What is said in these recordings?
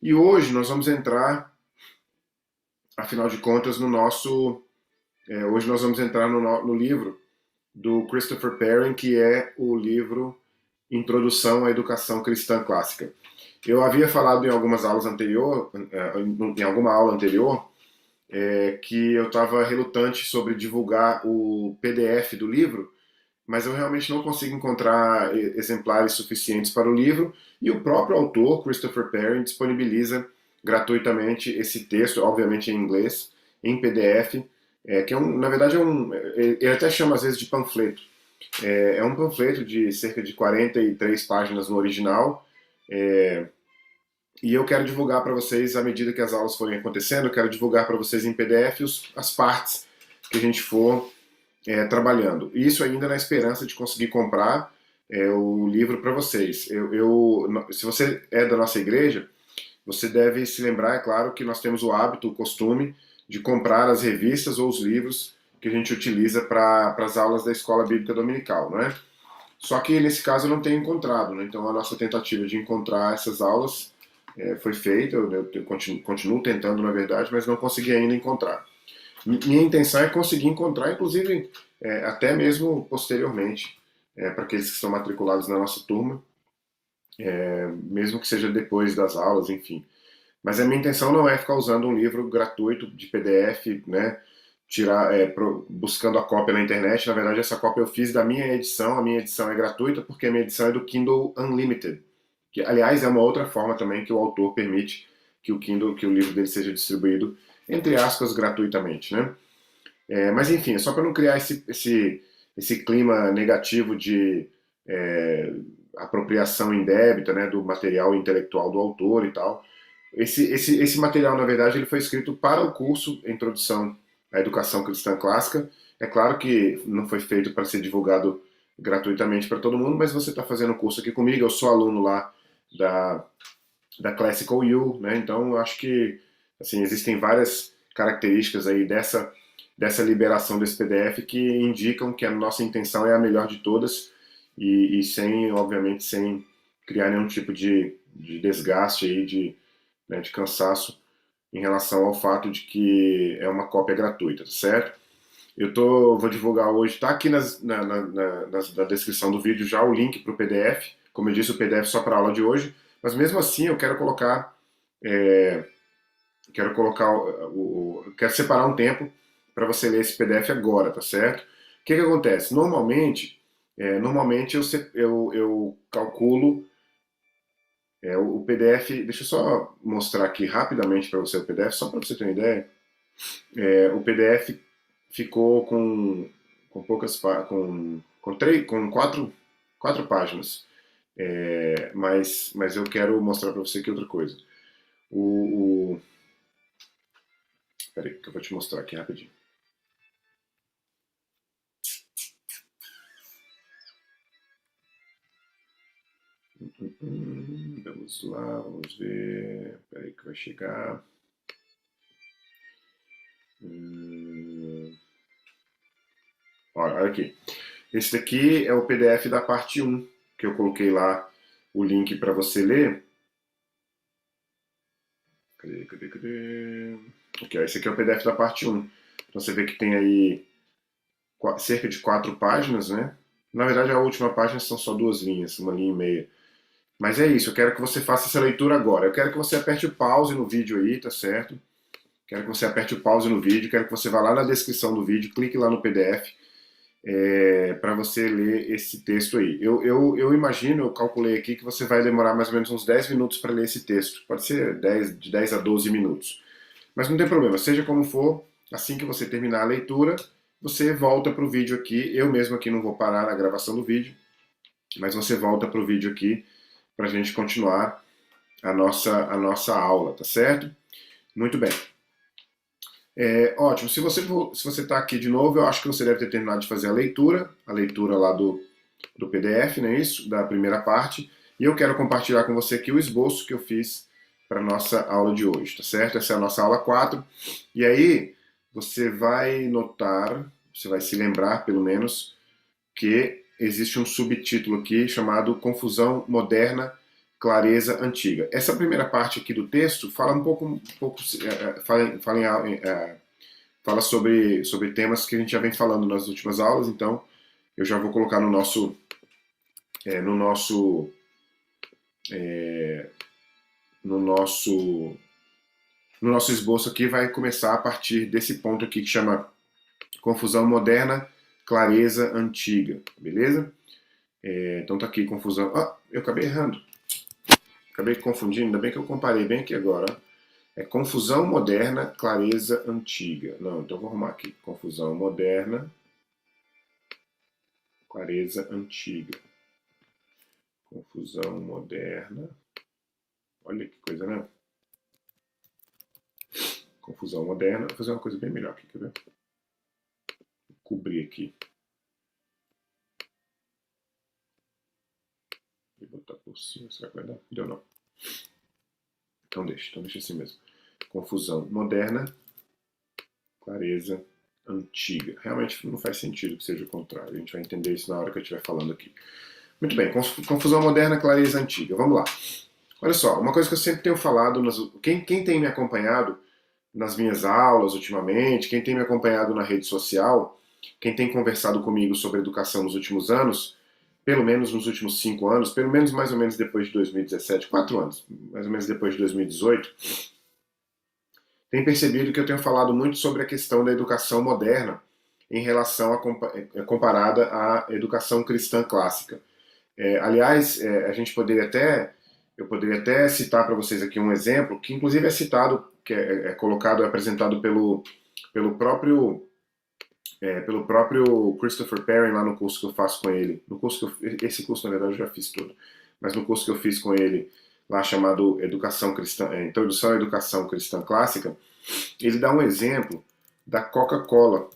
E hoje nós vamos entrar, afinal de contas, no nosso. Hoje nós vamos entrar no livro do Christopher Perry, que é o livro Introdução à Educação Cristã Clássica. Eu havia falado em algumas aulas anterior, em alguma aula anterior, que eu estava relutante sobre divulgar o PDF do livro, mas eu realmente não consigo encontrar exemplares suficientes para o livro, e o próprio autor, Christopher Perry, disponibiliza gratuitamente esse texto, obviamente em inglês, em PDF, que na verdade ele até chama às vezes de panfleto. É um panfleto de cerca de 43 páginas no original, e eu quero divulgar para vocês, à medida que as aulas forem acontecendo, eu quero divulgar para vocês em PDF as partes que a gente for trabalhando. Isso ainda na esperança de conseguir comprar o livro para vocês. Se você é da nossa igreja, você deve se lembrar, é claro, que nós temos o hábito, o costume de comprar as revistas ou os livros que a gente utiliza para as aulas da Escola Bíblica Dominical, não é? Só que nesse caso eu não tenho encontrado, né? Então a nossa tentativa de encontrar essas aulas foi feita, eu continuo tentando, na verdade, mas não consegui ainda encontrar. Minha intenção é conseguir encontrar, inclusive, até mesmo posteriormente, para aqueles que estão matriculados na nossa turma, mesmo que seja depois das aulas, enfim. Mas a minha intenção não é ficar usando um livro gratuito de PDF, né? Buscando a cópia na internet. Na verdade, essa cópia eu fiz da minha edição. A minha edição é gratuita porque a minha edição é do Kindle Unlimited, que aliás é uma outra forma também que o autor permite que o livro dele seja distribuído, entre aspas, gratuitamente, né? Mas enfim, é só para não criar esse clima negativo de apropriação indébita, né, do material intelectual do autor e tal. Esse material, na verdade, ele foi escrito para o curso Introdução à Educação Cristã Clássica. É claro que não foi feito para ser divulgado gratuitamente para todo mundo, mas você está fazendo o curso aqui comigo, eu sou aluno lá da, da Classical U, né? Então eu acho que assim, existem várias características aí dessa liberação desse PDF que indicam que a nossa intenção é a melhor de todas e sem, obviamente, sem criar nenhum tipo de desgaste aí, de cansaço em relação ao fato de que é uma cópia gratuita, tá certo? Vou divulgar hoje, está aqui na descrição do vídeo já o link para o PDF. Como eu disse, o PDF só para a aula de hoje, mas mesmo assim eu é, quero colocar quero separar um tempo para você ler esse PDF agora, tá certo? O que acontece? Normalmente eu calculo o PDF. Deixa eu só mostrar aqui rapidamente para você o PDF, só para você ter uma ideia. O PDF ficou com poucas com quatro páginas. Mas eu quero mostrar para você aqui outra coisa. O, Peraí, que eu vou te mostrar aqui rapidinho. Vamos lá, vamos ver. Peraí que vai chegar. Olha aqui. Esse daqui é o PDF da parte um que eu coloquei lá o link para você ler. Cadê? Ok, esse aqui é o PDF da parte um. Então você vê que tem aí cerca de 4 páginas, né? Na verdade, a última página são só 2 linhas, 1 linha e meia. Mas é isso, eu quero que você faça essa leitura agora. Eu quero que você aperte o pause no vídeo aí, tá certo? Quero que você aperte o pause no vídeo, quero que você vá lá na descrição do vídeo, clique lá no PDF para você ler esse texto aí. Eu imagino, eu calculei aqui que você vai demorar mais ou menos uns 10 minutos para ler esse texto. Pode ser de 10 a 12 minutos. Mas não tem problema, seja como for, assim que você terminar a leitura, você volta para o vídeo aqui. Eu mesmo aqui não vou parar na gravação do vídeo, mas você volta para o vídeo aqui para a gente continuar a nossa aula, tá certo? Muito bem. Ótimo. Se você está aqui de novo, eu acho que você deve ter terminado de fazer a leitura lá do PDF, não é isso? Da primeira parte. E eu quero compartilhar com você aqui o esboço que eu fiz para a nossa aula de hoje, tá certo? Essa é a nossa aula 4. E aí, você vai notar, você vai se lembrar, pelo menos, que existe um subtítulo aqui chamado Confusão Moderna clareza antiga. Essa primeira parte aqui do texto fala fala sobre temas que a gente já vem falando nas últimas aulas, então eu já vou colocar no nosso é, no nosso é, no nosso no nosso esboço aqui vai começar a partir desse ponto aqui que chama confusão moderna, clareza antiga, beleza? Então tá aqui confusão. Ah, eu acabei errando. Acabei confundindo, ainda bem que eu comparei bem aqui agora. É confusão moderna, clareza antiga. Não, então vou arrumar aqui. Confusão moderna, clareza antiga. Confusão moderna. Olha que coisa, né? Confusão moderna. Vou fazer uma coisa bem melhor aqui, quer ver? Vou cobrir aqui. Vou botar por cima. Será que vai dar? Deu não. Então deixa assim mesmo. Confusão moderna, clareza antiga. Realmente não faz sentido que seja o contrário. A gente vai entender isso na hora que eu estiver falando aqui. Muito bem, confusão moderna, clareza antiga. Vamos lá. Olha só, uma coisa que eu sempre tenho falado, quem tem me acompanhado nas minhas aulas ultimamente, quem tem me acompanhado na rede social, quem tem conversado comigo sobre educação nos últimos anos, pelo menos nos últimos 5 anos, pelo menos mais ou menos depois de 2017, 4 anos, mais ou menos depois de 2018, tem percebido que eu tenho falado muito sobre a questão da educação moderna em relação comparada à educação cristã clássica. Aliás, eu poderia até citar para vocês aqui um exemplo, que inclusive é citado, que é colocado, é apresentado pelo próprio Christopher Perry lá no curso que eu faço com ele. Esse curso, na verdade, eu já fiz todo, mas no curso que eu fiz com ele, lá chamado Introdução à Educação Cristã Clássica, ele dá um exemplo da Coca-Cola.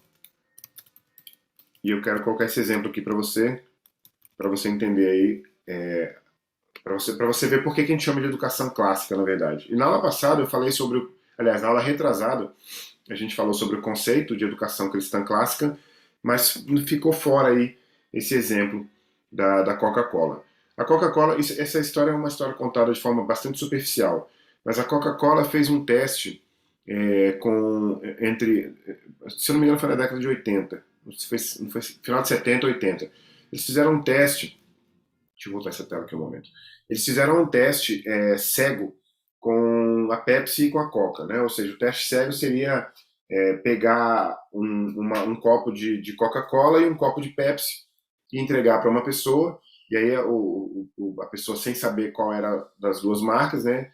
E eu quero colocar esse exemplo aqui para você entender aí, para você ver por que a gente chama de educação clássica, na verdade. E na aula passada eu falei aliás, na aula retrasada, a gente falou sobre o conceito de educação cristã clássica, mas ficou fora aí esse exemplo da Coca-Cola. A Coca-Cola, essa história é uma história contada de forma bastante superficial, mas a Coca-Cola fez um teste se eu não me engano foi na década de 80, não foi final de 70, 80. Eles fizeram um teste, deixa eu voltar essa tela aqui um momento, eles fizeram um teste cego com a Pepsi e com a Coca, né? Ou seja, o teste cego seria pegar um copo de Coca-Cola e um copo de Pepsi e entregar para uma pessoa, e aí a pessoa, sem saber qual era das duas marcas, né,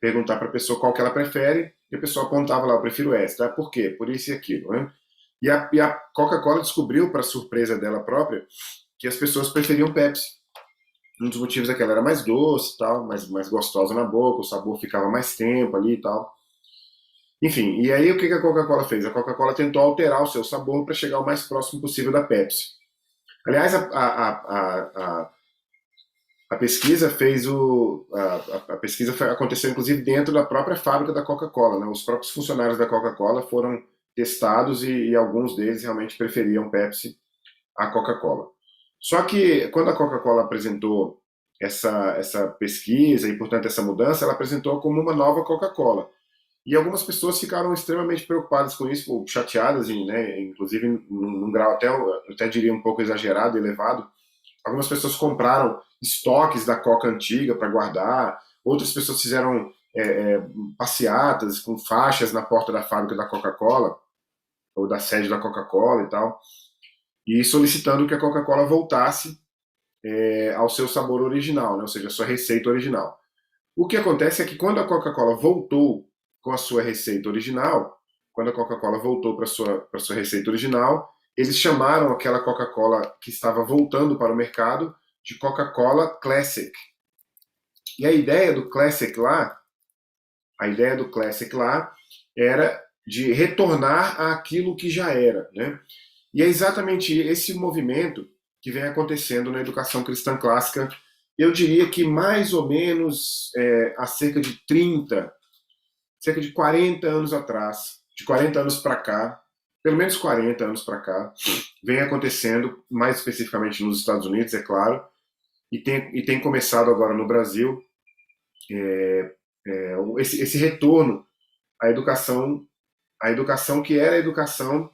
perguntar para a pessoa qual que ela prefere, e a pessoa apontava lá, eu prefiro essa, tá? Por quê? Por isso e aquilo, né? E a Coca-Cola descobriu, para surpresa dela própria, que as pessoas preferiam Pepsi. Um dos motivos é que ela era mais doce, tal, mais gostosa na boca, o sabor ficava mais tempo ali e tal. Enfim, e aí o que a Coca-Cola fez? A Coca-Cola tentou alterar o seu sabor para chegar o mais próximo possível da Pepsi. Aliás, a pesquisa aconteceu inclusive dentro da própria fábrica da Coca-Cola, né? Os próprios funcionários da Coca-Cola foram testados e alguns deles realmente preferiam Pepsi à Coca-Cola. Só que quando a Coca-Cola apresentou essa pesquisa e, portanto, essa mudança, ela apresentou como uma nova Coca-Cola. E algumas pessoas ficaram extremamente preocupadas com isso, chateadas, né, inclusive num grau até diria um pouco exagerado, elevado. Algumas pessoas compraram estoques da Coca antiga para guardar, outras pessoas fizeram passeatas com faixas na porta da fábrica da Coca-Cola, ou da sede da Coca-Cola e tal, e solicitando que a Coca-Cola voltasse ao seu sabor original, né, ou seja, a sua receita original. O que acontece é que quando a Coca-Cola voltou com a sua receita original, quando a Coca-Cola voltou para a sua receita original, eles chamaram aquela Coca-Cola que estava voltando para o mercado de Coca-Cola Classic. E a ideia do Classic lá era de retornar àquilo que já era, né? E é exatamente esse movimento que vem acontecendo na educação cristã clássica, eu diria que mais ou menos há cerca de 40 anos atrás, de 40 anos para cá, pelo menos 40 anos para cá, vem acontecendo, mais especificamente nos Estados Unidos, é claro, e tem começado agora no Brasil esse retorno à educação que era a educação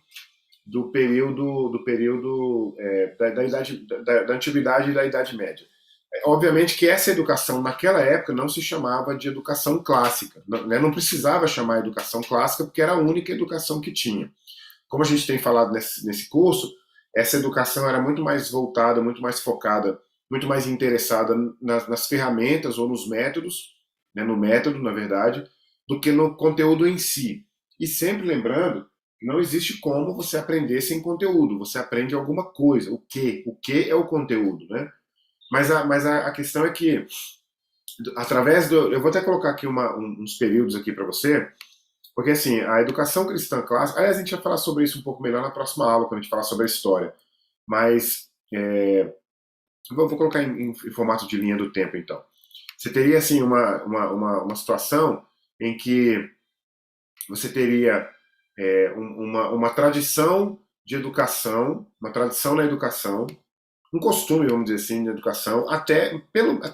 do período da idade da antiguidade e da Idade Média. Obviamente que essa educação naquela época não se chamava de educação clássica, não, né? Não precisava chamar educação clássica porque era a única educação que tinha. Como a gente tem falado nesse curso, essa educação era muito mais voltada, muito mais focada, muito mais interessada nas ferramentas ou nos métodos, né, no método, na verdade, do que no conteúdo em si. E sempre lembrando, não existe como você aprender sem conteúdo. Você aprende alguma coisa. O que? O que é o conteúdo, né? Mas a questão é que, através do. Eu vou até colocar aqui uns períodos aqui para você, porque assim, a educação cristã clássica. Aliás, a gente vai falar sobre isso um pouco melhor na próxima aula, quando a gente falar sobre a história. Mas vou colocar em formato de linha do tempo, então. Você teria assim uma situação em que você teria uma tradição de educação, uma tradição na educação, um costume, vamos dizer assim, de educação, até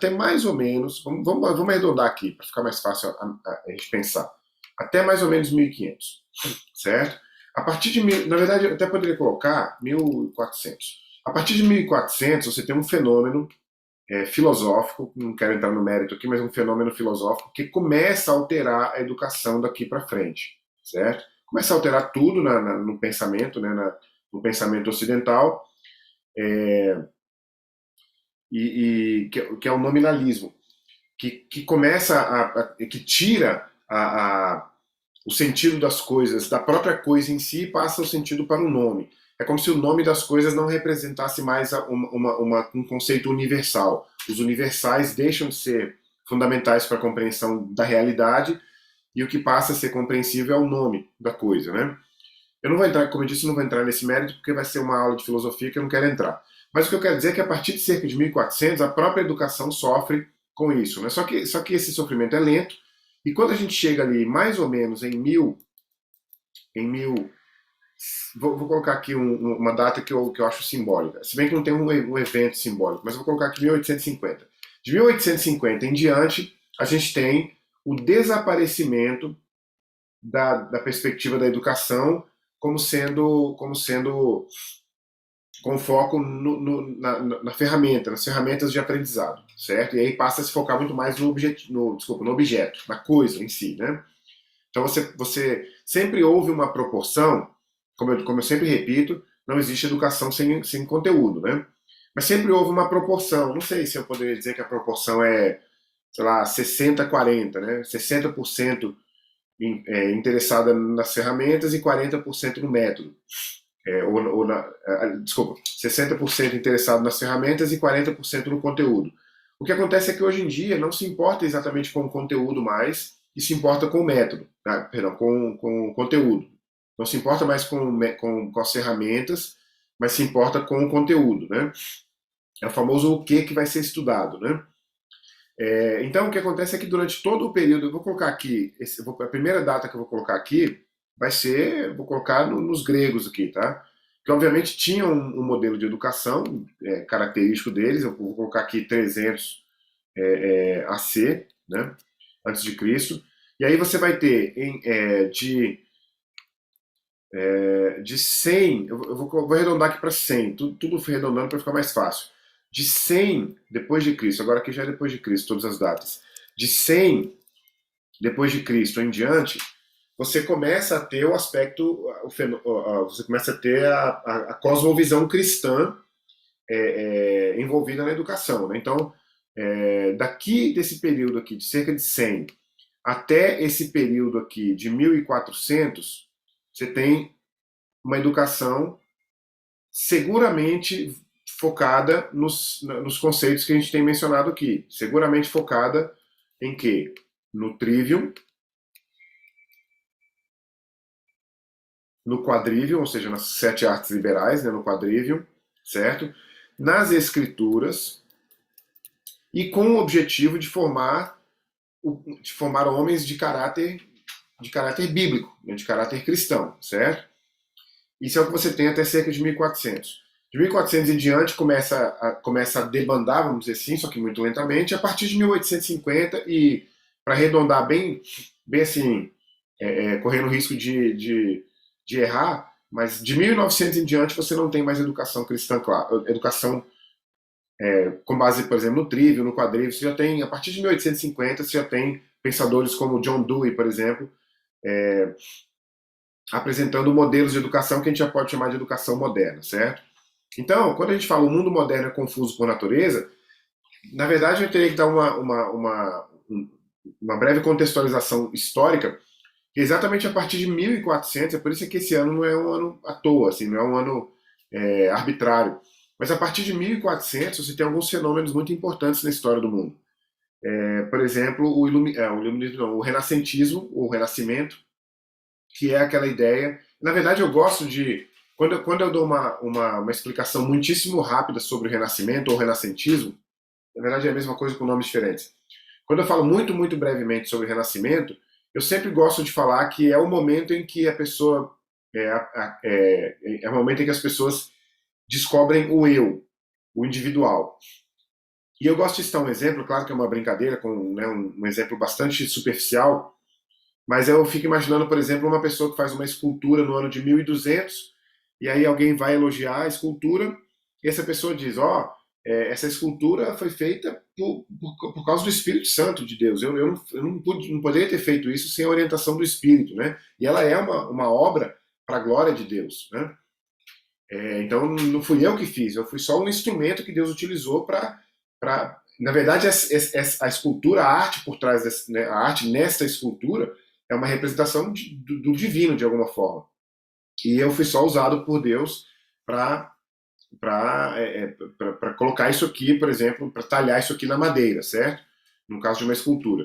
mais ou menos, vamos arredondar aqui, para ficar mais fácil a gente pensar, até mais ou menos 1500, certo? A partir de, na verdade, eu até poderia colocar 1400. A partir de 1400, você tem um fenômeno filosófico, não quero entrar no mérito aqui, mas um fenômeno filosófico que começa a alterar a educação daqui para frente, certo? Começa a alterar tudo no pensamento, né, no pensamento ocidental, que é o nominalismo, que começa que tira o sentido das coisas, da própria coisa em si, e passa o sentido para o nome. É como se o nome das coisas não representasse mais um conceito universal. Os universais deixam de ser fundamentais para a compreensão da realidade e o que passa a ser compreensível é o nome da coisa, né? Eu não vou entrar, como eu disse, não vou entrar nesse mérito porque vai ser uma aula de filosofia que eu não quero entrar. Mas o que eu quero dizer é que a partir de cerca de 1400 a própria educação sofre com isso, né? Só que esse sofrimento é lento e quando a gente chega ali mais ou menos em mil. Vou colocar aqui uma data que eu acho simbólica. Se bem que não tem um evento simbólico, mas eu vou colocar aqui 1850. De 1850 em diante, a gente tem o desaparecimento da perspectiva da educação como sendo com foco na ferramenta, nas ferramentas de aprendizado, certo? E aí passa a se focar muito mais no objeto, na coisa em si, né? Então você sempre houve uma proporção, como eu sempre repito, não existe educação sem conteúdo, né? Mas sempre houve uma proporção, não sei se eu poderia dizer que a proporção é, sei lá, 60-40, né? 60% interessada nas ferramentas e 40% no método. Desculpa, 60% interessado nas ferramentas e 40% no conteúdo. O que acontece é que hoje em dia não se importa exatamente com o conteúdo mais, e se importa com o método, perdão, com o conteúdo. Não se importa mais com as ferramentas, mas se importa com o conteúdo, né? É o famoso o que vai ser estudado, né? Então, o que acontece é que durante todo o período, eu vou colocar aqui, a primeira data que eu vou colocar aqui vai ser, vou colocar nos gregos aqui, tá? Que obviamente tinham um modelo de educação característico deles, eu vou colocar aqui 300 AC, né? Antes de Cristo. E aí você vai ter de 100, eu vou arredondar aqui para 100, tudo arredondando para ficar mais fácil. De 100 depois de Cristo, agora aqui já é depois de Cristo, todas as datas. De 100 depois de Cristo em diante, você começa a ter o aspecto, você começa a ter a cosmovisão cristã envolvida na educação, né? Então, daqui desse período aqui, de cerca de 100 até esse período aqui de 1400, você tem uma educação seguramente focada nos conceitos que a gente tem mencionado aqui. Seguramente focada em quê? No trivium, no quadrivium, ou seja, nas 7 artes liberais, né, no quadrivium, certo? Nas escrituras e com o objetivo de formar homens de caráter bíblico, né, de caráter cristão, certo? Isso é o que você tem até cerca de 1400. De 1400 em diante começa a debandar, vamos dizer assim, só que muito lentamente. A partir de 1850, e para arredondar bem, bem assim, correndo o risco de errar, mas de 1900 em diante você não tem mais educação cristã, educação com base, por exemplo, no trívio, no quadrívio. Você já tem, a partir de 1850, você já tem pensadores como John Dewey, por exemplo, apresentando modelos de educação que a gente já pode chamar de educação moderna, certo? Então, quando a gente fala o mundo moderno é confuso por natureza, na verdade eu teria que dar uma breve contextualização histórica, que exatamente a partir de 1400, é por isso que esse ano não é um ano à toa, assim, não é um ano arbitrário, mas a partir de 1400 você tem alguns fenômenos muito importantes na história do mundo. Por exemplo, o iluminismo, não, o renascentismo, o renascimento, que é aquela ideia. Na verdade, eu gosto de. Quando eu dou uma explicação muitíssimo rápida sobre o renascimento ou renascentismo, na verdade é a mesma coisa com nomes diferentes. Quando eu falo muito, muito brevemente sobre o renascimento, eu sempre gosto de falar que é o momento em que a pessoa. É o momento em que as pessoas descobrem o eu, o individual. E eu gosto de citar um exemplo, claro que é uma brincadeira, com né, um exemplo bastante superficial, mas eu fico imaginando, por exemplo, uma pessoa que faz uma escultura no ano de 1200, e aí alguém vai elogiar a escultura, e essa pessoa diz: Ó, essa escultura foi feita por causa do Espírito Santo de Deus. Eu não poderia ter feito isso sem a orientação do Espírito, né? E ela é uma obra para a glória de Deus, né? Então não fui eu que fiz, eu fui só um instrumento que Deus utilizou na verdade, a escultura, a arte por trás né, a arte nessa escultura é uma representação do divino de alguma forma. E eu fui só usado por Deus para colocar isso aqui, por exemplo, para talhar isso aqui na madeira, certo? No caso de uma escultura.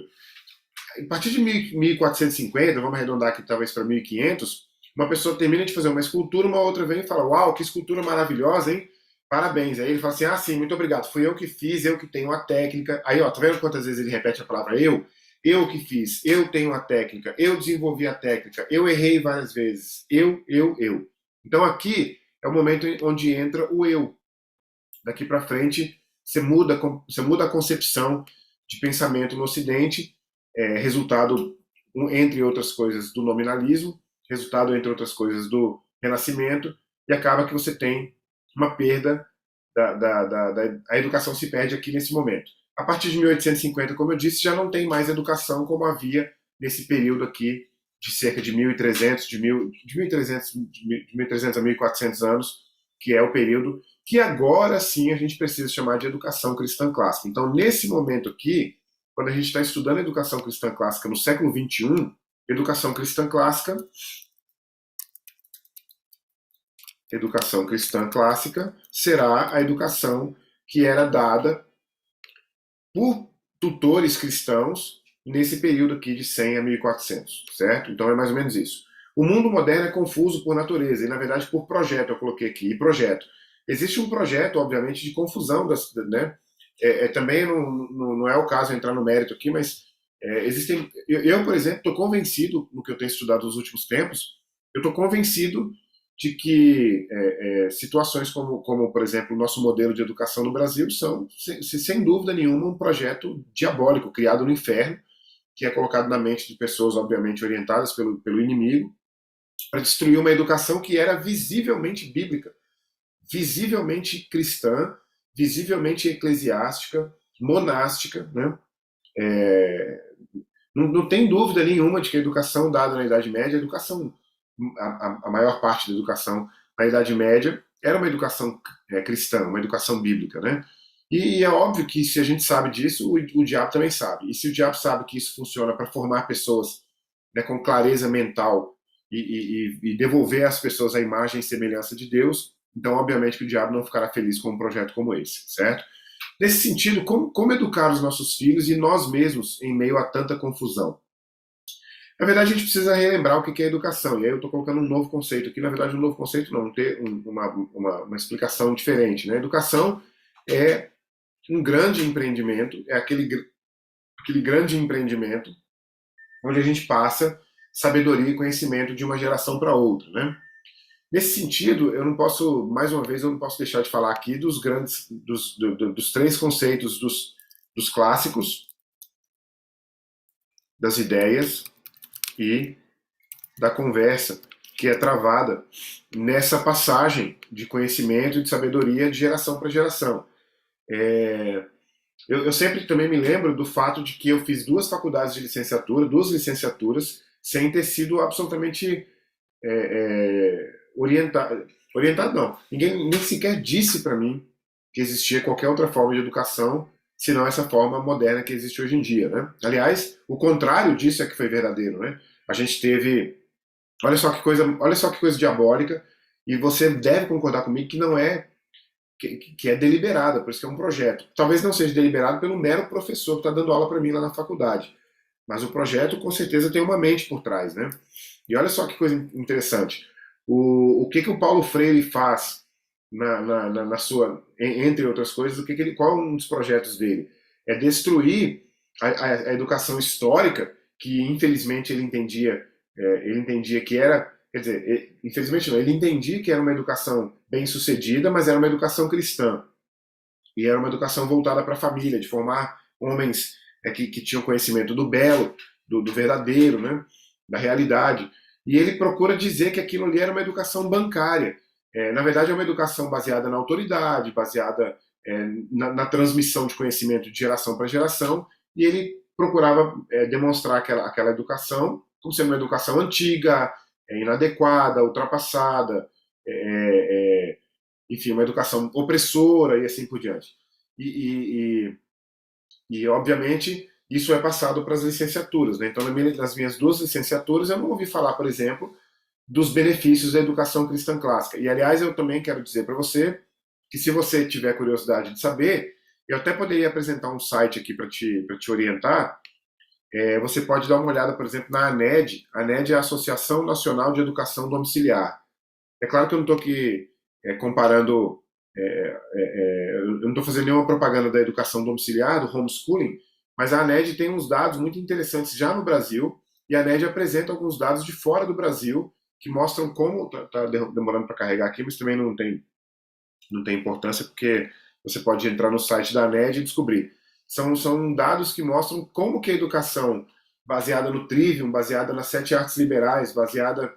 A partir de 1450, vamos arredondar aqui talvez para 1500, uma pessoa termina de fazer uma escultura, uma outra vem e fala: Uau, que escultura maravilhosa, hein? Parabéns. Aí ele fala assim: Ah, sim, muito obrigado. Fui eu que fiz, eu que tenho a técnica. Aí, ó, tá vendo quantas vezes ele repete a palavra eu? Eu que fiz, eu tenho a técnica, eu desenvolvi a técnica, eu errei várias vezes. Eu. Então aqui é o momento onde entra o eu. Daqui para frente, você muda a concepção de pensamento no Ocidente, resultado, entre outras coisas, do nominalismo, resultado, entre outras coisas, do Renascimento, e acaba que você tem uma perda, a educação se perde aqui nesse momento. A partir de 1850, como eu disse, já não tem mais educação como havia nesse período aqui de cerca de 1300, de 1300 a 1400 anos, que é o período que agora sim a gente precisa chamar de educação cristã clássica. Então, nesse momento aqui, quando a gente está estudando educação cristã clássica no século XXI, educação cristã clássica será a educação que era dada por tutores cristãos nesse período aqui de 100 a 1400, certo? Então é mais ou menos isso. O mundo moderno é confuso por natureza e, na verdade, por projeto, eu coloquei aqui, e projeto. Existe um projeto, obviamente, de confusão, né? Também não é o caso entrar no mérito aqui, mas existem. Por exemplo, estou convencido, no que eu tenho estudado nos últimos tempos, eu estou convencido de que situações como, por exemplo, o nosso modelo de educação no Brasil são, sem dúvida nenhuma, um projeto diabólico, criado no inferno, que é colocado na mente de pessoas, obviamente, orientadas pelo inimigo, para destruir uma educação que era visivelmente bíblica, visivelmente cristã, visivelmente eclesiástica, monástica, né? Não tem dúvida nenhuma de que a educação dada na Idade Média, a maior parte da educação na Idade Média era uma educação cristã, uma educação bíblica, né? E é óbvio que se a gente sabe disso, o diabo também sabe. E se o diabo sabe que isso funciona para formar pessoas, né, com clareza mental e devolver às pessoas a imagem e semelhança de Deus, então obviamente que o diabo não ficará feliz com um projeto como esse, certo? Nesse sentido, como educar os nossos filhos e nós mesmos em meio a tanta confusão? Na verdade, a gente precisa relembrar o que é educação. E aí eu estou colocando um novo conceito aqui. Na verdade, um novo conceito não, ter uma explicação diferente. Né? Educação é um grande empreendimento, é aquele grande empreendimento onde a gente passa sabedoria e conhecimento de uma geração para outra. Né? Nesse sentido, eu não posso, mais uma vez, eu não posso deixar de falar aqui dos grandes, dos três conceitos dos clássicos, das ideias e da conversa que é travada nessa passagem de conhecimento e de sabedoria de geração para geração. É, eu sempre também me lembro do fato de que eu fiz duas faculdades de licenciatura, duas licenciaturas, sem ter sido absolutamente orientado. Orientado não. Ninguém nem sequer disse para mim que existia qualquer outra forma de educação senão essa forma moderna que existe hoje em dia, né? Aliás, o contrário disso é que foi verdadeiro, né? A gente teve, olha só que coisa diabólica, e você deve concordar comigo que não é que é deliberada, por isso que é um projeto. Talvez não seja deliberado pelo mero professor que está dando aula para mim lá na faculdade, mas o projeto com certeza tem uma mente por trás, né? E olha só que coisa interessante. O que o Paulo Freire faz na sua, entre outras coisas, qual é um dos projetos dele? É destruir a educação histórica que infelizmente ele entendia que era, quer dizer, infelizmente não, ele entendia que era uma educação bem sucedida, mas era uma educação cristã e era uma educação voltada para a família, de formar homens que tinham conhecimento do belo, do verdadeiro, né, da realidade. E ele procura dizer que aquilo ali era uma educação bancária. Na verdade, é uma educação baseada na autoridade, baseada na transmissão de conhecimento de geração para geração, e ele procurava demonstrar aquela educação como sendo uma educação antiga, inadequada, ultrapassada, enfim, uma educação opressora e assim por diante. E, obviamente, isso é passado para as licenciaturas. Né? Então, nas minhas duas licenciaturas, eu não ouvi falar, por exemplo, dos benefícios da educação cristã clássica. E, aliás, eu também quero dizer para você que, se você tiver curiosidade de saber, eu até poderia apresentar um site aqui para te orientar. Você pode dar uma olhada, por exemplo, na ANED. A ANED é a Associação Nacional de Educação Domiciliar. É claro que eu não estou aqui comparando, eu não estou fazendo nenhuma propaganda da educação domiciliar, do homeschooling, mas a ANED tem uns dados muito interessantes já no Brasil, e a ANED apresenta alguns dados de fora do Brasil que mostram como, está demorando para carregar aqui, mas também não tem importância, porque você pode entrar no site da ANED e descobrir. São dados que mostram como que a educação baseada no Trivium, baseada nas 7 artes liberais, baseada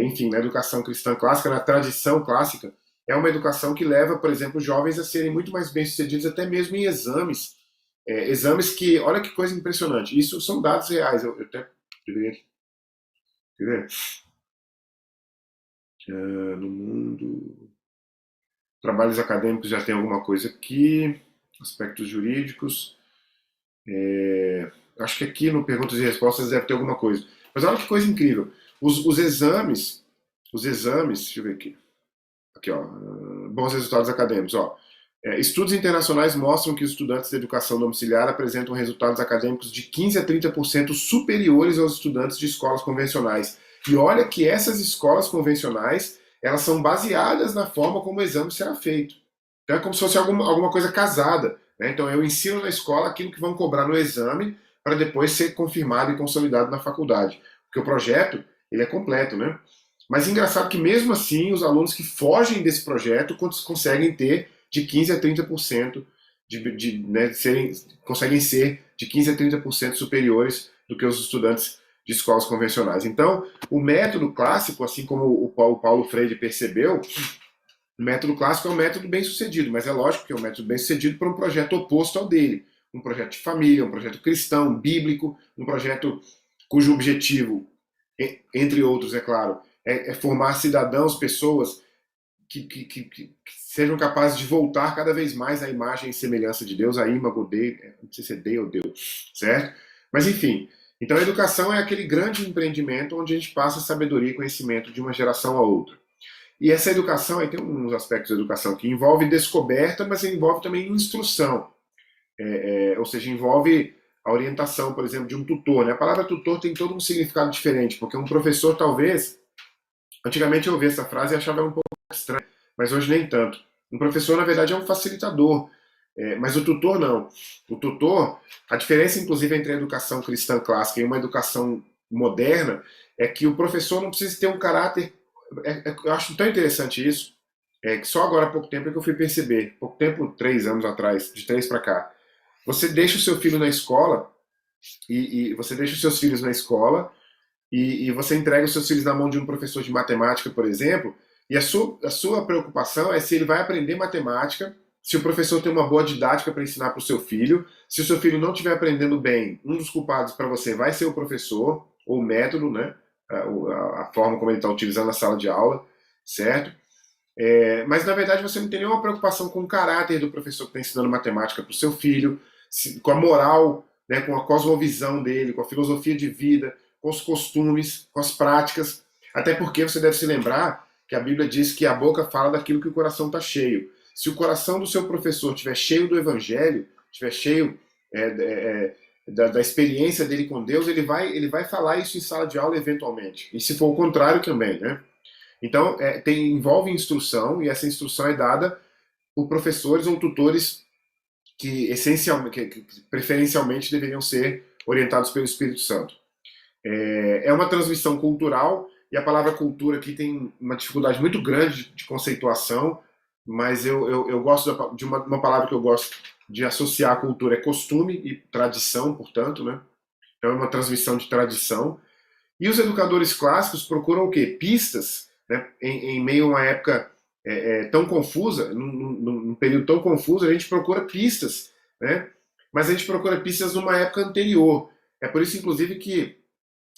enfim, na educação cristã clássica, na tradição clássica, é uma educação que leva, por exemplo, jovens a serem muito mais bem-sucedidos, até mesmo em exames. Exames que, olha que coisa impressionante, isso são dados reais. Eu até deveria. Quer ver? No mundo. Trabalhos acadêmicos já tem alguma coisa aqui. Aspectos jurídicos. Acho que aqui no Perguntas e Respostas deve ter alguma coisa. Mas olha que coisa incrível. Os exames, deixa eu ver aqui. Aqui, ó, bons resultados acadêmicos. Ó. Estudos internacionais mostram que os estudantes de educação domiciliar apresentam resultados acadêmicos de 15 a 30% superiores aos estudantes de escolas convencionais. E olha que essas escolas convencionais, elas são baseadas na forma como o exame será feito. Então é como se fosse alguma coisa casada. Né? Então eu ensino na escola aquilo que vão cobrar no exame para depois ser confirmado e consolidado na faculdade. Porque o projeto, ele é completo, né? Mas é engraçado que mesmo assim os alunos que fogem desse projeto conseguem ter de 15 a 30% conseguem ser de 15 a 30% superiores do que os estudantes de escolas convencionais. Então, o método clássico, assim como o Paulo Freire percebeu, o método clássico é um método bem sucedido, mas é lógico que é um método bem sucedido para um projeto oposto ao dele. Um projeto de família, um projeto cristão, bíblico, um projeto cujo objetivo, entre outros, é claro, é formar cidadãos, pessoas que sejam capazes de voltar cada vez mais à imagem e semelhança de Deus, a imago Dei, não sei se é Dei ou Deus, certo? Mas enfim, então a educação é aquele grande empreendimento onde a gente passa sabedoria e conhecimento de uma geração a outra. E essa educação, aí tem uns aspectos da educação que envolve descoberta, mas envolve também instrução. Ou seja, envolve a orientação, por exemplo, de um tutor. Né? A palavra tutor tem todo um significado diferente, porque um professor, talvez, antigamente eu ouvia essa frase e achava ela um pouco estranha, mas hoje nem tanto. Um professor, na verdade, é um facilitador, mas o tutor não. O tutor, a diferença, inclusive, entre a educação cristã clássica e uma educação moderna, é que o professor não precisa ter um caráter eu acho tão interessante isso, que só agora há pouco tempo é que eu fui perceber, pouco tempo, 3 anos atrás, de 3 para cá, você deixa o seu filho na escola, você deixa os seus filhos na escola, e você entrega os seus filhos na mão de um professor de matemática, por exemplo, e a sua preocupação é se ele vai aprender matemática, se o professor tem uma boa didática para ensinar para o seu filho. Se o seu filho não estiver aprendendo bem, um dos culpados para você vai ser o professor, ou o método, né? A forma como ele está utilizando a sala de aula, certo? Mas na verdade você não tem nenhuma preocupação com o caráter do professor que está ensinando matemática para o seu filho, com a moral, né, com a cosmovisão dele, com a filosofia de vida, com os costumes, com as práticas. Até porque você deve se lembrar que a Bíblia diz que a boca fala daquilo que o coração está cheio. Se o coração do seu professor estiver cheio do Evangelho, estiver cheio da experiência dele com Deus, ele vai falar isso em sala de aula eventualmente. E se for o contrário também, né? Então, envolve instrução, e essa instrução é dada por professores ou tutores que, que preferencialmente deveriam ser orientados pelo Espírito Santo. É uma transmissão cultural, e a palavra cultura aqui tem uma dificuldade muito grande de conceituação, mas eu gosto de uma palavra que eu gosto de associar a cultura, é costume e tradição, portanto, né? Então é uma transmissão de tradição. E os educadores clássicos procuram o quê? Pistas, né? Em meio a uma época tão confusa, num período tão confuso, a gente procura pistas, né? Mas a gente procura pistas numa época anterior. É por isso, inclusive, que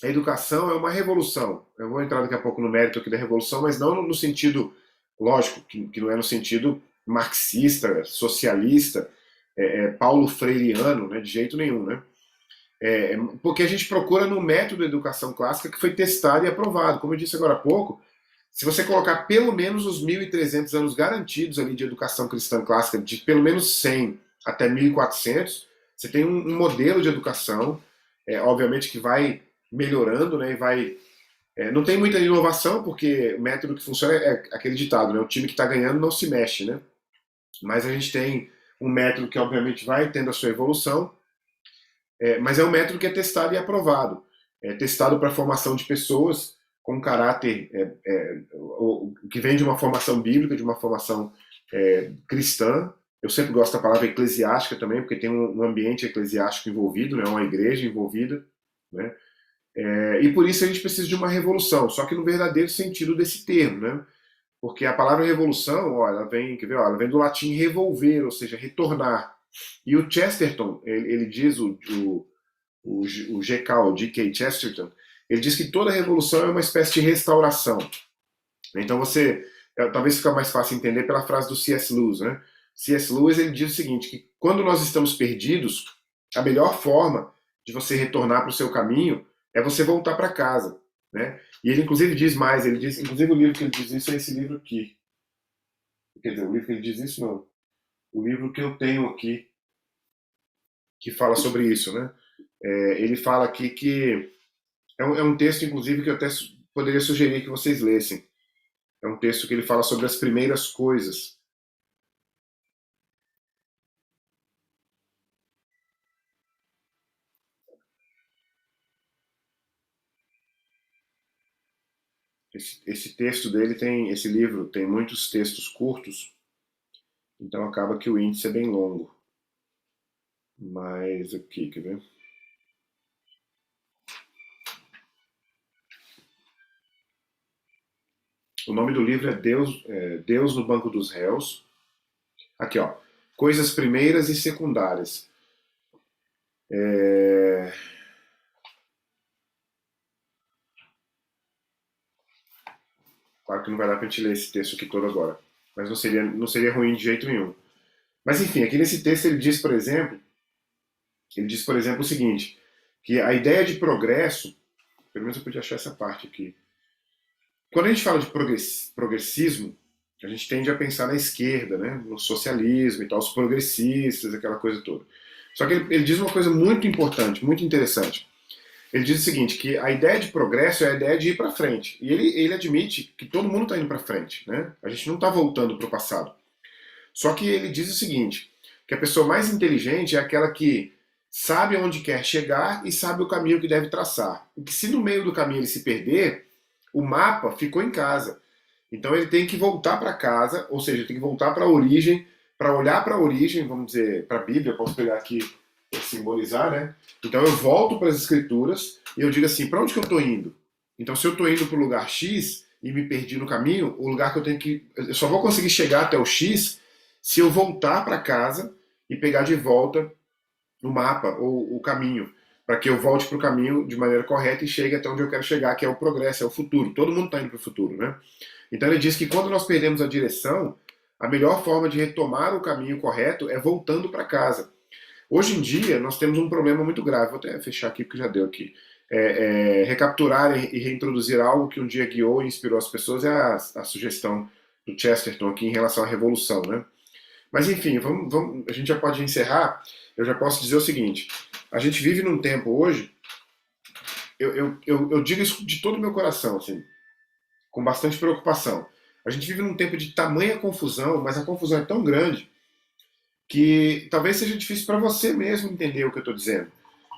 a educação é uma revolução. Eu vou entrar daqui a pouco no mérito aqui da revolução, mas não no sentido, lógico, que não é no sentido marxista, socialista, Paulo Freireano, né? De jeito nenhum, né? Porque a gente procura no método da educação clássica que foi testado e aprovado. Como eu disse agora há pouco, se você colocar pelo menos os 1.300 anos garantidos ali de educação cristã clássica, de pelo menos 100 até 1.400, você tem um modelo de educação, obviamente que vai melhorando, né, e vai... não tem muita inovação, porque o método que funciona é aquele ditado, né, o time que está ganhando não se mexe, né? Mas a gente tem um método que obviamente vai tendo a sua evolução, mas é um método que é testado e aprovado. É testado para a formação de pessoas com caráter que vem de uma formação bíblica, de uma formação cristã. Eu sempre gosto da palavra eclesiástica também, porque tem um ambiente eclesiástico envolvido, né, uma igreja envolvida. Né? E por isso a gente precisa de uma revolução, só que no verdadeiro sentido desse termo. Né? Porque a palavra revolução, ó, ela vem, quer ver, ó, ela vem do latim revolver, ou seja, retornar. E o Chesterton, ele diz, o GK, o G.K. Chesterton, ele diz que toda revolução é uma espécie de restauração. Então talvez fica mais fácil entender pela frase do C.S. Lewis, né? C.S. Lewis, ele diz o seguinte, que quando nós estamos perdidos, a melhor forma de você retornar para o seu caminho é você voltar para casa, né? E ele inclusive diz mais, ele diz, inclusive o livro que ele diz isso é esse livro aqui. Quer dizer, o livro que ele diz isso não. O livro que eu tenho aqui, que fala sobre isso, né? Ele fala aqui que é um texto, inclusive, que eu até poderia sugerir que vocês lessem. É um texto que ele fala sobre as primeiras coisas. Esse texto dele tem, esse livro tem muitos textos curtos, então acaba que o índice é bem longo. Mas aqui, quer ver? O nome do livro Deus no Banco dos Réus. Aqui, ó. Coisas primeiras e secundárias. Claro que não vai dar para a gente ler esse texto aqui todo agora. Mas não seria ruim de jeito nenhum. Mas enfim, aqui nesse texto ele diz, por exemplo, o seguinte, que a ideia de progresso, pelo menos eu podia achar essa parte aqui. Quando a gente fala de progressismo, a gente tende a pensar na esquerda, né, no socialismo e tal, os progressistas, aquela coisa toda. Só que ele diz uma coisa muito importante, muito interessante. Ele diz o seguinte, que a ideia de progresso é a ideia de ir para frente. E ele admite que todo mundo está indo para frente, né? A gente não está voltando para o passado. Só que ele diz o seguinte, que a pessoa mais inteligente é aquela que sabe onde quer chegar e sabe o caminho que deve traçar. E que se no meio do caminho ele se perder, o mapa ficou em casa. Então ele tem que voltar para casa, ou seja, tem que voltar para a origem, para olhar para a origem, vamos dizer, para a Bíblia, posso pegar aqui para simbolizar, né? Então eu volto para as escrituras e eu digo assim, para onde que eu estou indo? Então se eu estou indo para o lugar X e me perdi no caminho, o lugar que eu tenho que... Eu só vou conseguir chegar até o X se eu voltar para casa e pegar de volta o mapa ou o caminho, para que eu volte para o caminho de maneira correta e chegue até onde eu quero chegar, que é o progresso, é o futuro. Todo mundo está indo para o futuro, né? Então ele diz que quando nós perdemos a direção, a melhor forma de retomar o caminho correto é voltando para casa. Hoje em dia, nós temos um problema muito grave. Vou até fechar aqui, porque já deu aqui. Recapturar e reintroduzir algo que um dia guiou e inspirou as pessoas é a sugestão do Chesterton aqui em relação à revolução, né? Mas enfim, a gente já pode encerrar. Eu já posso dizer o seguinte: a gente vive num tempo hoje, eu digo isso de todo o meu coração, assim, com bastante preocupação. A gente vive num tempo de tamanha confusão, mas a confusão é tão grande que talvez seja difícil para você mesmo entender o que eu estou dizendo.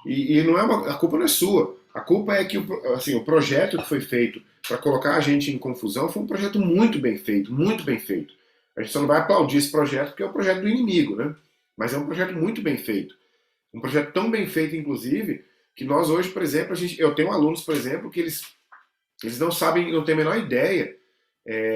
E não é a culpa não é sua. A culpa é que assim, o projeto que foi feito para colocar a gente em confusão foi um projeto muito bem feito, muito bem feito. A gente só não vai aplaudir esse projeto porque é o projeto do inimigo, né? Mas é um projeto muito bem feito. Um projeto tão bem feito, inclusive, que nós hoje, por exemplo, eu tenho alunos, por exemplo, que eles não sabem, não têm a menor ideia,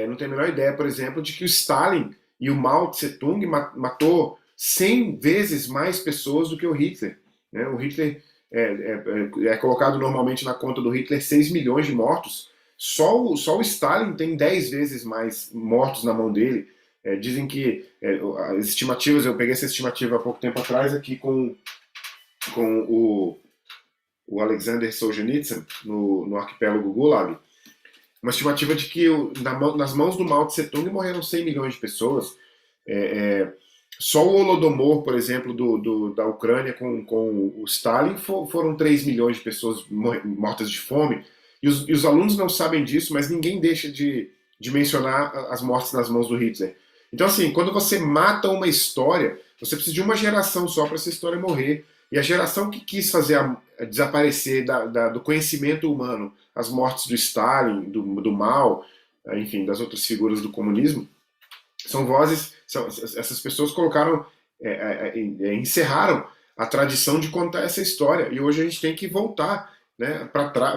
não tem a menor ideia, por exemplo, de que o Stalin e o Mao Tse-tung matou 100 vezes mais pessoas do que o Hitler. Né? O Hitler é colocado normalmente na conta do Hitler 6 milhões de mortos. Só o Stalin tem 10 vezes mais mortos na mão dele. Dizem que as estimativas, eu peguei essa estimativa há pouco tempo atrás aqui com o Alexander Solzhenitsyn no arquipélago Gulag, uma estimativa de que nas mãos do Mao Tse-tung morreram 100 milhões de pessoas. Só o Holodomor, por exemplo, da Ucrânia com o Stalin foram 3 milhões de pessoas mortas de fome. E os alunos não sabem disso, mas ninguém deixa de mencionar as mortes nas mãos do Hitler. Então, assim, quando você mata uma história, você precisa de uma geração só para essa história morrer. E a geração que quis fazer desaparecer do conhecimento humano as mortes do Stalin, do Mao, enfim, das outras figuras do comunismo, são vozes, essas pessoas colocaram, encerraram a tradição de contar essa história. E hoje a gente tem que voltar, né,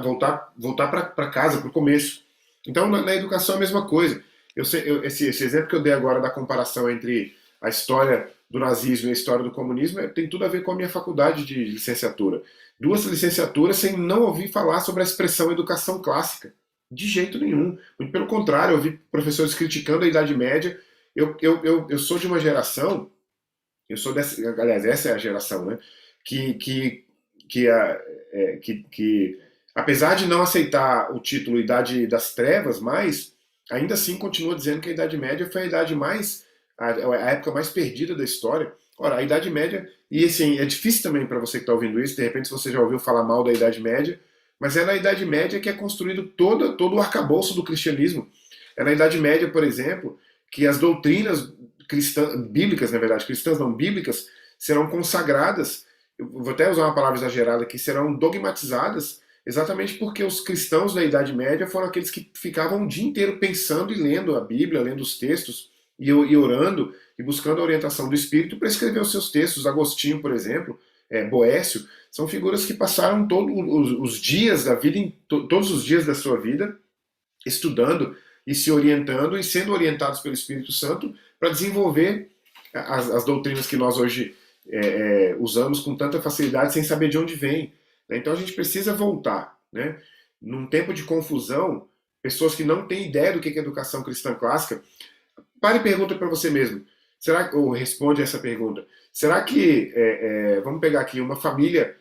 voltar para casa, para o começo. Então, na educação é a mesma coisa. Esse exemplo que eu dei agora da comparação entre a história do nazismo e a história do comunismo tem tudo a ver com a minha faculdade de licenciatura. 2 licenciaturas sem não ouvir falar sobre a expressão educação clássica. De jeito nenhum. Muito pelo contrário, eu vi professores criticando a Idade Média. Eu sou de uma geração, aliás, essa é a geração, né? Que apesar de não aceitar o título Idade das Trevas, mas ainda assim continua dizendo que a Idade Média foi a época mais perdida da história. Ora, a Idade Média, e assim, é difícil também para você que está ouvindo isso, de repente você já ouviu falar mal da Idade Média, mas é na Idade Média que é construído todo o arcabouço do cristianismo. É na Idade Média, por exemplo, que as doutrinas bíblicas, na verdade, cristãs não bíblicas, serão consagradas, eu vou até usar uma palavra exagerada aqui, serão dogmatizadas, exatamente porque os cristãos da Idade Média foram aqueles que ficavam o dia inteiro pensando e lendo a Bíblia, lendo os textos, e orando, e buscando a orientação do Espírito para escrever os seus textos. Agostinho, por exemplo, Boécio, são figuras que passaram todos os dias da vida, todos os dias da sua vida, estudando e se orientando e sendo orientados pelo Espírito Santo para desenvolver as doutrinas que nós hoje usamos com tanta facilidade sem saber de onde vem. Então a gente precisa voltar. Né? Num tempo de confusão, pessoas que não têm ideia do que é educação cristã clássica, pare e pergunta para você mesmo. Ou responde essa pergunta. Será que, vamos pegar aqui, uma família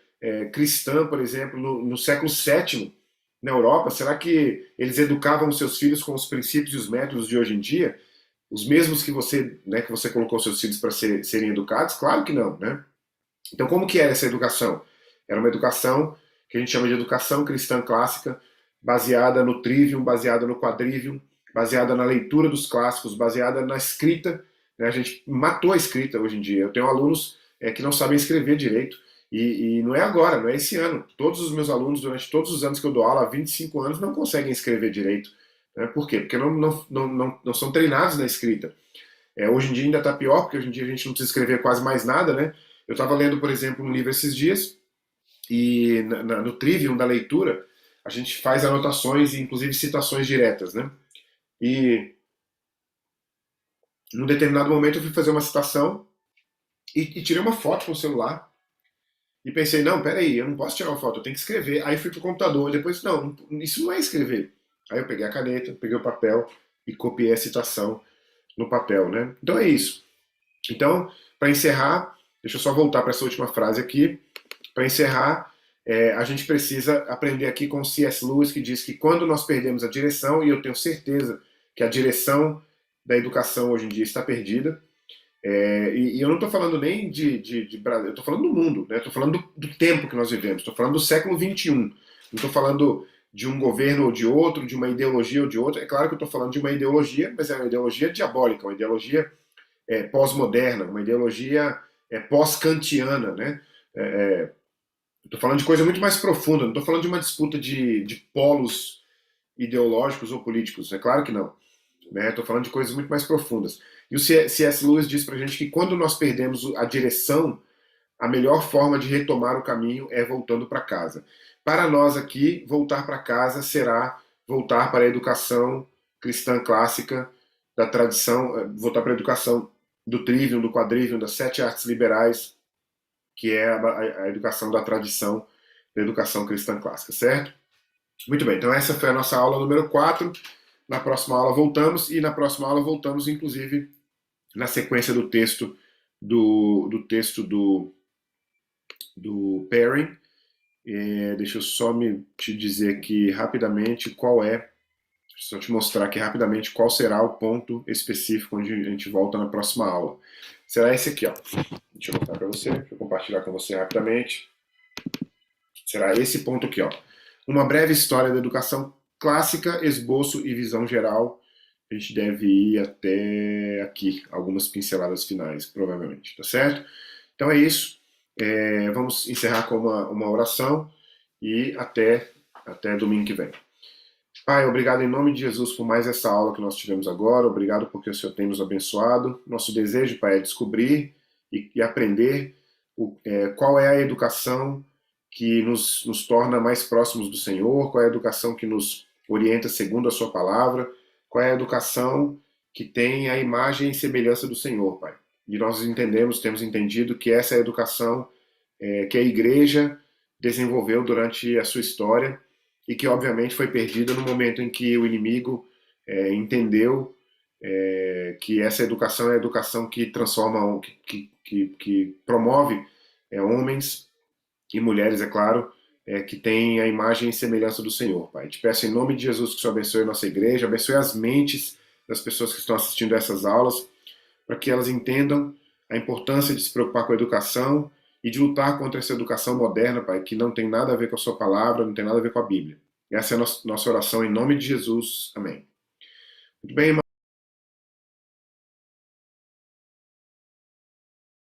cristã, por exemplo, no século VII, na Europa, será que eles educavam os seus filhos com os princípios e os métodos de hoje em dia? Os mesmos que você colocou seus filhos para serem educados? Claro que não, né? Então, como que era essa educação? Era uma educação que a gente chama de educação cristã clássica, baseada no trivium, baseada no quadrivium, baseada na leitura dos clássicos, baseada na escrita. Né? A gente matou a escrita hoje em dia. Eu tenho alunos que não sabem escrever direito. E não é agora, não é esse ano. Todos os meus alunos, durante todos os anos que eu dou aula, há 25 anos, não conseguem escrever direito. Né? Por quê? Porque não são treinados na escrita. Hoje em dia ainda está pior, porque hoje em dia a gente não precisa escrever quase mais nada, né? Eu estava lendo, por exemplo, um livro esses dias, e no trivium da leitura, a gente faz anotações e inclusive citações diretas, né? E num determinado momento eu fui fazer uma citação e tirei uma foto com o celular e pensei, não, peraí, eu não posso tirar uma foto, eu tenho que escrever. Aí fui pro computador, e depois, não, isso não é escrever. Aí eu peguei a caneta, peguei o papel e copiei a citação no papel, né? Então é isso. Então, para encerrar, deixa eu só voltar para essa última frase aqui. Para encerrar, a gente precisa aprender aqui com o C.S. Lewis, que diz que quando nós perdemos a direção, e eu tenho certeza que a direção da educação hoje em dia está perdida, e eu não estou falando nem de Brasil, eu estou falando do mundo, né? Estou falando do tempo que nós vivemos, estou falando do século XXI, não estou falando de um governo ou de outro, de uma ideologia ou de outra. É claro que eu estou falando de uma ideologia, mas é uma ideologia diabólica, uma ideologia pós-moderna, uma ideologia pós-kantiana, né? Estou falando de coisa muito mais profunda, não estou falando de uma disputa de polos ideológicos ou políticos, é claro que não. Estou falando de coisas muito mais profundas. E o C.S. Lewis diz para a gente que quando nós perdemos a direção, a melhor forma de retomar o caminho é voltando para casa. Para nós aqui, voltar para casa será voltar para a educação cristã clássica, da tradição, voltar para a educação do trivium, do quadrivium, das 7 artes liberais, que é a educação da tradição da educação cristã clássica, certo? Muito bem, então essa foi a nossa aula número 4. Na próxima aula voltamos, e na próxima aula voltamos, inclusive, na sequência do texto do Perry. Deixa eu só te dizer aqui rapidamente só te mostrar aqui rapidamente qual será o ponto específico onde a gente volta na próxima aula. Será esse aqui, ó. Deixa eu mostrar para você, deixa eu compartilhar com você rapidamente. Será esse ponto aqui, ó. Uma breve história da educação clássica, esboço e visão geral. A gente deve ir até aqui, algumas pinceladas finais, provavelmente, tá certo? Então é isso. Vamos encerrar com uma oração e até domingo que vem. Pai, obrigado em nome de Jesus por mais essa aula que nós tivemos agora. Obrigado porque o Senhor tem nos abençoado. Nosso desejo, Pai, é descobrir e aprender qual é a educação que nos torna mais próximos do Senhor, qual é a educação que nos orienta segundo a sua palavra, qual é a educação que tem a imagem e semelhança do Senhor, Pai. E nós temos entendido que essa é a educação que a igreja desenvolveu durante a sua história e que obviamente foi perdida no momento em que o inimigo entendeu que essa educação é a educação que transforma, que promove homens e mulheres, é claro, que têm a imagem e semelhança do Senhor, Pai. Te peço em nome de Jesus que o Senhor abençoe a nossa igreja, abençoe as mentes das pessoas que estão assistindo a essas aulas, para que elas entendam a importância de se preocupar com a educação e de lutar contra essa educação moderna, Pai, que não tem nada a ver com a sua palavra, não tem nada a ver com a Bíblia. Essa é a nossa oração em nome de Jesus. Amém. Muito bem, irmão.